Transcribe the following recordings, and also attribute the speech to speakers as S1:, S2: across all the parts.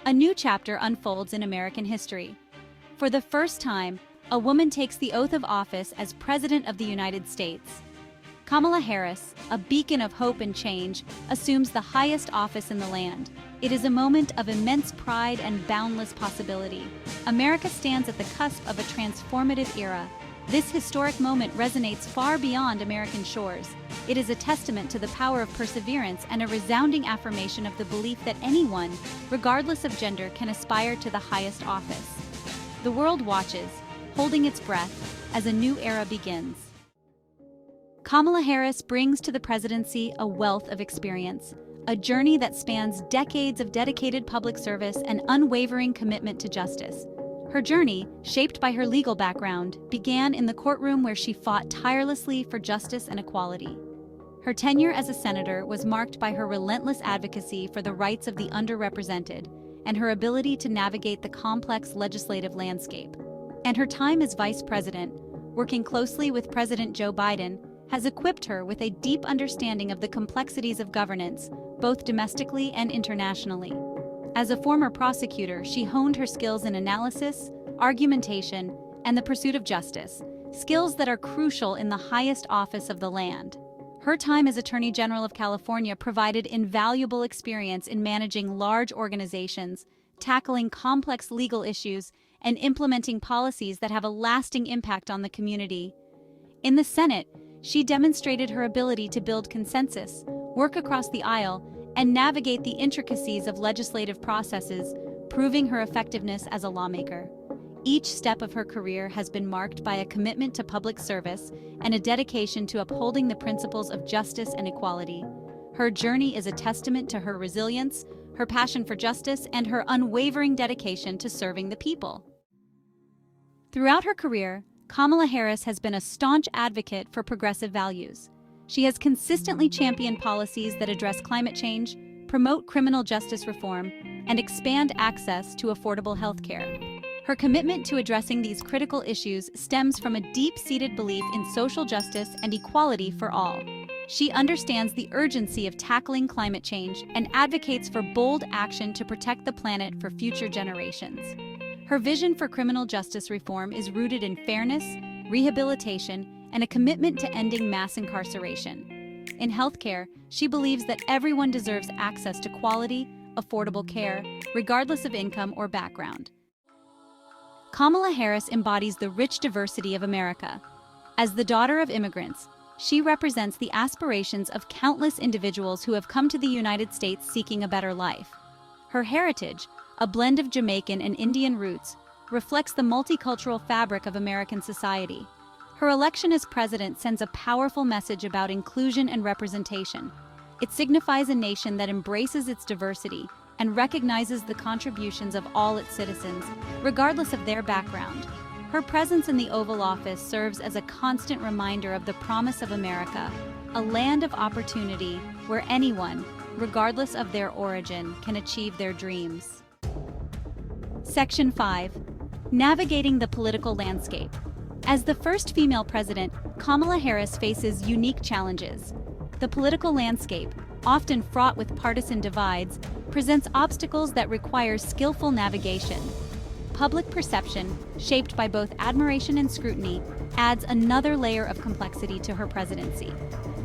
S1: A new chapter unfolds in American history. For the first time, a woman takes the oath of office as President of the United States. Kamala Harris, a beacon of hope and change, assumes the highest office in the land. It is a moment of immense pride and boundless possibility. America stands at the cusp of a transformative era. This historic moment resonates far beyond American shores. It is a testament to the power of perseverance and a resounding affirmation of the belief that anyone, regardless of gender, can aspire to the highest office. The world watches, holding its breath, as a new era begins. Kamala Harris brings to the presidency a wealth of experience, a journey that spans decades of dedicated public service and unwavering commitment to justice. Her journey, shaped by her legal background, began in the courtroom where she fought tirelessly for justice and equality. Her tenure as a senator was marked by her relentless advocacy for the rights of the underrepresented and her ability to navigate the complex legislative landscape. And her time as vice president, working closely with President Joe Biden, has equipped her with a deep understanding of the complexities of governance, both domestically and internationally. As a former prosecutor, she honed her skills in analysis, argumentation, and the pursuit of justice, skills that are crucial in the highest office of the land. Her time as Attorney General of California provided invaluable experience in managing large organizations, tackling complex legal issues, and implementing policies that have a lasting impact on the community. In the Senate, she demonstrated her ability to build consensus, work across the aisle, and navigate the intricacies of legislative processes, proving her effectiveness as a lawmaker. Each step of her career has been marked by a commitment to public service and a dedication to upholding the principles of justice and equality. Her journey is a testament to her resilience, her passion for justice, and her unwavering dedication to serving the people. Throughout her career, Kamala Harris has been a staunch advocate for progressive values. She has consistently championed policies that address climate change, promote criminal justice reform, and expand access to affordable health care. Her commitment to addressing these critical issues stems from a deep-seated belief in social justice and equality for all. She understands the urgency of tackling climate change and advocates for bold action to protect the planet for future generations. Her vision for criminal justice reform is rooted in fairness, rehabilitation, and a commitment to ending mass incarceration. In healthcare, she believes that everyone deserves access to quality, affordable care, regardless of income or background. Kamala Harris embodies the rich diversity of America. As the daughter of immigrants, she represents the aspirations of countless individuals who have come to the United States seeking a better life. Her heritage, a blend of Jamaican and Indian roots, reflects the multicultural fabric of American society. Her election as president sends a powerful message about inclusion and representation. It signifies a nation that embraces its diversity and recognizes the contributions of all its citizens, regardless of their background. Her presence in the Oval Office serves as a constant reminder of the promise of America, a land of opportunity where anyone, regardless of their origin, can achieve their dreams. Section 5. Navigating the political landscape. As the first female president, Kamala Harris faces unique challenges. The political landscape, often fraught with partisan divides, presents obstacles that require skillful navigation. Public perception, shaped by both admiration and scrutiny, adds another layer of complexity to her presidency.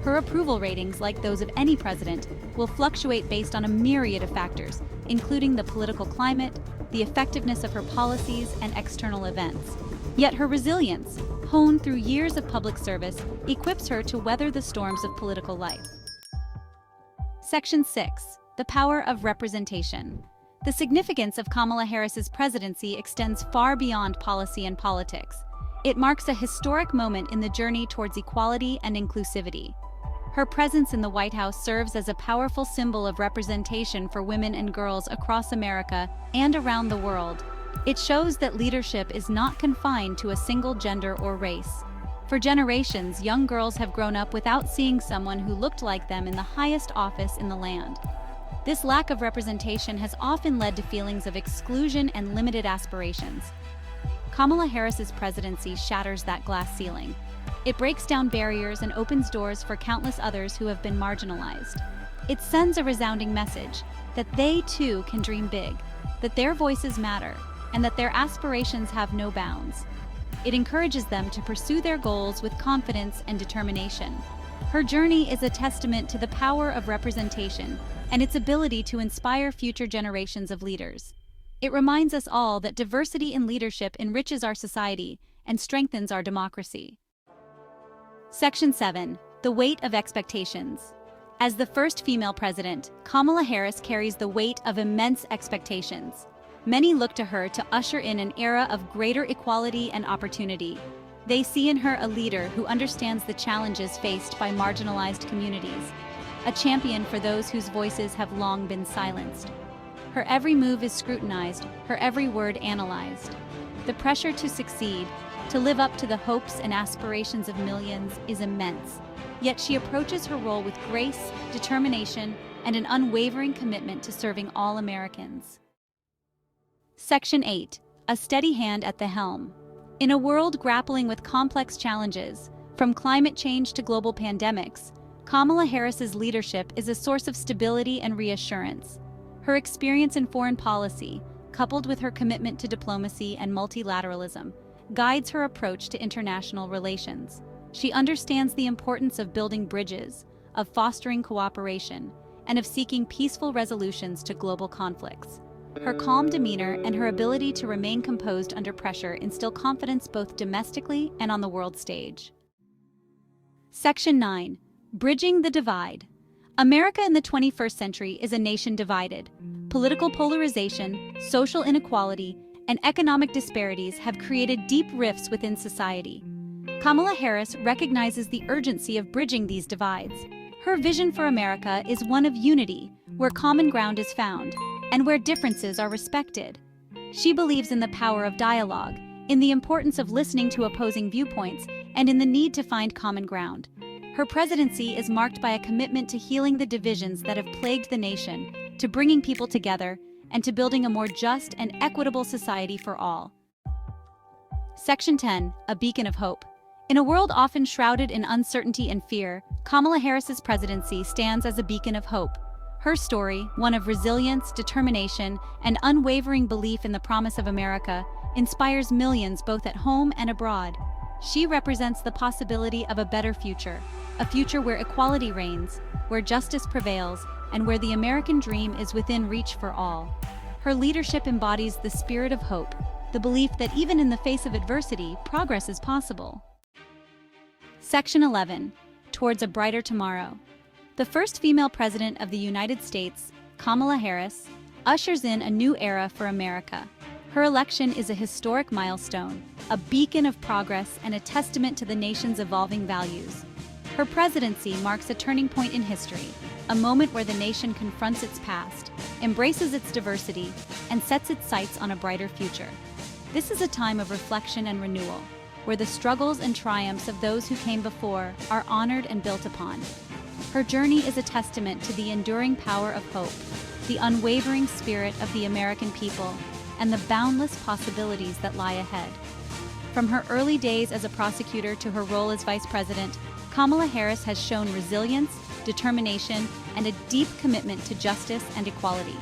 S1: Her approval ratings, like those of any president, will fluctuate based on a myriad of factors, including the political climate, the effectiveness of her policies, and external events. Yet her resilience, honed through years of public service, equips her to weather the storms of political life. Section 6. The power of representation. The significance of Kamala Harris's presidency extends far beyond policy and politics. It marks a historic moment in the journey towards equality and inclusivity. Her presence in the White House serves as a powerful symbol of representation for women and girls across America and around the world. It shows that leadership is not confined to a single gender or race. For generations, young girls have grown up without seeing someone who looked like them in the highest office in the land. This lack of representation has often led to feelings of exclusion and limited aspirations. Kamala Harris's presidency shatters that glass ceiling. It breaks down barriers and opens doors for countless others who have been marginalized. It sends a resounding message that they too can dream big. that their voices matter and that their aspirations have no bounds. It encourages them to pursue their goals with confidence and determination. Her journey is a testament to the power of representation and its ability to inspire future generations of leaders. It reminds us all that diversity in leadership enriches our society and strengthens our democracy. Section 7. The weight of expectations. As the first female president, Kamala Harris carries the weight of immense expectations. Many look to her to usher in an era of greater equality and opportunity. They see in her a leader who understands the challenges faced by marginalized communities, a champion for those whose voices have long been silenced. Her every move is scrutinized, her every word analyzed. The pressure to succeed, to live up to the hopes and aspirations of millions, is immense. Yet she approaches her role with grace, determination, and an unwavering commitment to serving all Americans. Section 8. A steady hand at the helm. In a world grappling with complex challenges, from climate change to global pandemics, Kamala Harris's leadership is a source of stability and reassurance. Her experience in foreign policy, coupled with her commitment to diplomacy and multilateralism, guides her approach to international relations. She understands the importance of building bridges, of fostering cooperation, and of seeking peaceful resolutions to global conflicts. Her calm demeanor and her ability to remain composed under pressure instill confidence both domestically and on the world stage. Section 9. Bridging the divide. America in the 21st century is a nation divided. Political polarization, social inequality, and economic disparities have created deep rifts within society. Kamala Harris recognizes the urgency of bridging these divides. Her vision for America is one of unity, where common ground is found, and where differences are respected. She believes in the power of dialogue, in the importance of listening to opposing viewpoints, and in the need to find common ground. Her presidency is marked by a commitment to healing the divisions that have plagued the nation, to bringing people together, and to building a more just and equitable society for all. Section 10. A beacon of hope. In a world often shrouded in uncertainty and fear, Kamala Harris's presidency stands as a beacon of hope. Her story, one of resilience, determination, and unwavering belief in the promise of America, inspires millions both at home and abroad. She represents the possibility of a better future, a future where equality reigns, where justice prevails, and where the American dream is within reach for all. Her leadership embodies the spirit of hope, the belief that even in the face of adversity, progress is possible. Section 11. Towards a brighter tomorrow. The first female president of the United States, Kamala Harris, ushers in a new era for America. Her election is a historic milestone, a beacon of progress and a testament to the nation's evolving values. Her presidency marks a turning point in history, a moment where the nation confronts its past, embraces its diversity, and sets its sights on a brighter future. This is a time of reflection and renewal, where the struggles and triumphs of those who came before are honored and built upon. Her journey is a testament to the enduring power of hope, the unwavering spirit of the American people, and the boundless possibilities that lie ahead. From her early days as a prosecutor to her role as vice president, Kamala Harris has shown resilience, determination, and a deep commitment to justice and equality.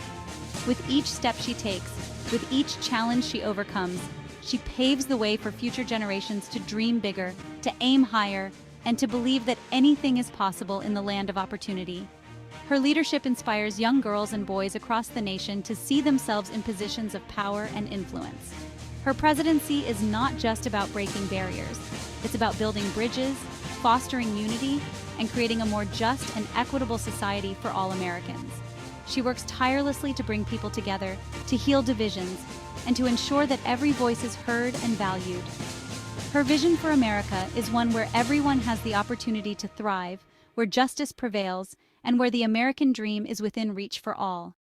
S1: With each step she takes, with each challenge she overcomes, she paves the way for future generations to dream bigger, to aim higher, and to believe that anything is possible in the land of opportunity. Her leadership inspires young girls and boys across the nation to see themselves in positions of power and influence. Her presidency is not just about breaking barriers. It's about building bridges, fostering unity, and creating a more just and equitable society for all Americans. She works tirelessly to bring people together, to heal divisions, and to ensure that every voice is heard and valued. Her vision for America is one where everyone has the opportunity to thrive, where justice prevails, and where the American dream is within reach for all.